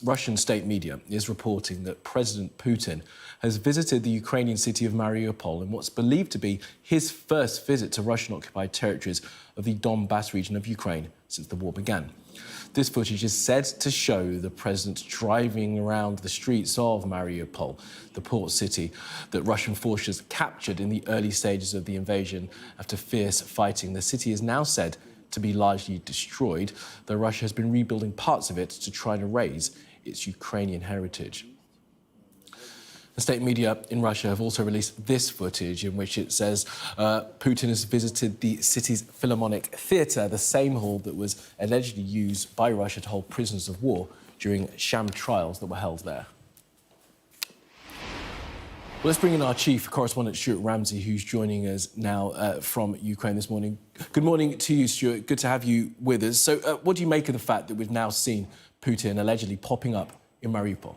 Russian state media is reporting that President Putin has visited the Ukrainian city of Mariupol in what's believed to be his first visit to Russian-occupied territories of the Donbas region of Ukraine since the war began. This footage is said to show the president driving around the streets of Mariupol, the port city that Russian forces captured in the early stages of the invasion after fierce fighting. The city is now said to be largely destroyed, though Russia has been rebuilding parts of it to try and erase its Ukrainian heritage. The state media in Russia have also released this footage in which it says Putin has visited the city's Philharmonic Theatre, the same hall that was allegedly used by Russia to hold prisoners of war during sham trials that were held there. Well, let's bring in our chief correspondent, Stuart Ramsey, who's joining us now from Ukraine this morning. Good morning to you, Stuart. Good to have you with us. So what do you make of the fact that we've now seen Putin allegedly popping up in Mariupol?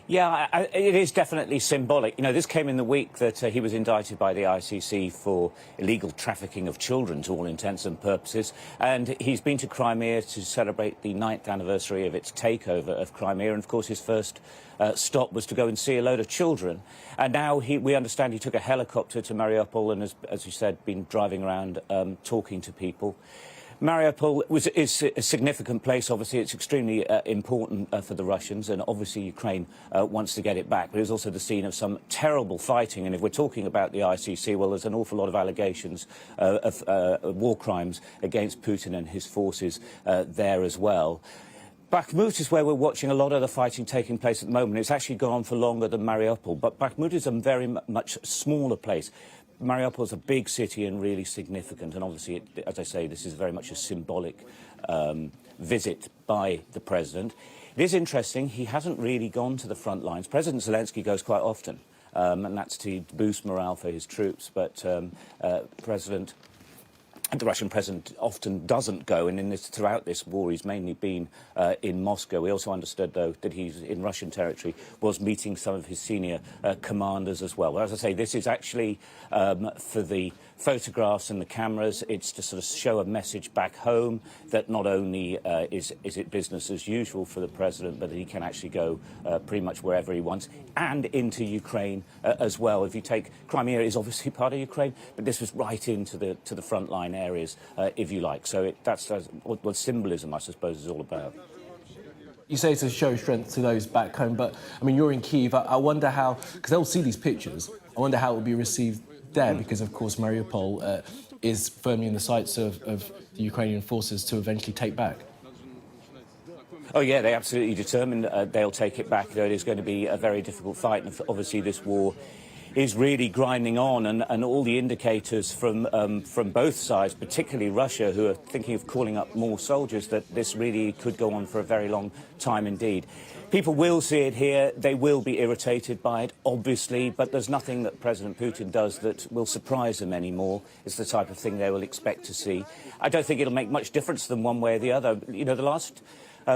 Yeah, it is definitely symbolic. You know, this came in the week that he was indicted by the ICC for illegal trafficking of children, to all intents and purposes. And he's been to Crimea to celebrate the 9th anniversary of its takeover of Crimea. And, of course, his first stop was to go and see a load of children. And now we understand he took a helicopter to Mariupol and, as you said, been driving around talking to people. Mariupol is a significant place. Obviously, it's extremely important for the Russians, and obviously Ukraine wants to get it back. But it was also the scene of some terrible fighting. And if we're talking about the ICC, well, there's an awful lot of allegations of war crimes against Putin and his forces there as well. Bakhmut is where we're watching a lot of the fighting taking place at the moment. It's actually gone on for longer than Mariupol, but Bakhmut is a very much smaller place. Mariupol is a big city and really significant, and obviously, as I say, this is very much a symbolic visit by the president. It is interesting, he hasn't really gone to the front lines. President Zelensky goes quite often, and that's to boost morale for his troops, but the Russian president often doesn't go, and throughout this war he's mainly been in Moscow. We also understood, though, that he's in Russian territory, was meeting some of his senior commanders as well. Well, as I say, this is actually for the photographs and the cameras. It's to sort of show a message back home that not only is it business as usual for the president, but that he can actually go pretty much wherever he wants, and into Ukraine as well. If you take Crimea, is obviously part of Ukraine, but this was right into the front line areas, if you like. So that's what symbolism, I suppose, is all about. You say to show strength to those back home, but, I mean, you're in Kyiv. I wonder how, because they'll see these pictures, I wonder how it will be received there, because, of course, Mariupol is firmly in the sights of the Ukrainian forces to eventually take back. Oh, yeah, they're absolutely determined they'll take it back. It is going to be a very difficult fight, and obviously this war is really grinding on, and all the indicators from both sides, particularly Russia, who are thinking of calling up more soldiers, that this really could go on for a very long time indeed. People will see it here. They will be irritated by it, obviously, but there's nothing that President Putin does that will surprise them anymore. It's the type of thing they will expect to see. I don't think it'll make much difference to them one way or the other. You know, the last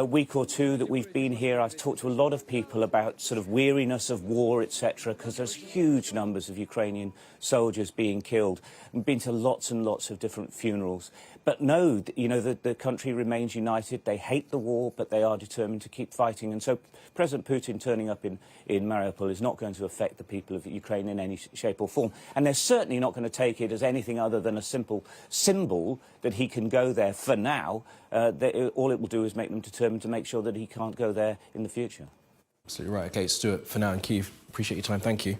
week or two that we've been here, I've talked to a lot of people about sort of weariness of war, etc., because there's huge numbers of Ukrainian soldiers being killed. I've been to lots and lots of different funerals. But no, you know, the country remains united. They hate the war, but they are determined to keep fighting. And so President Putin turning up in Mariupol is not going to affect the people of Ukraine in any shape or form. And they're certainly not going to take it as anything other than a simple symbol that he can go there for now. All it will do is make them determined to make sure that he can't go there in the future. Absolutely right. OK, Stuart, for now in Kyiv, appreciate your time. Thank you.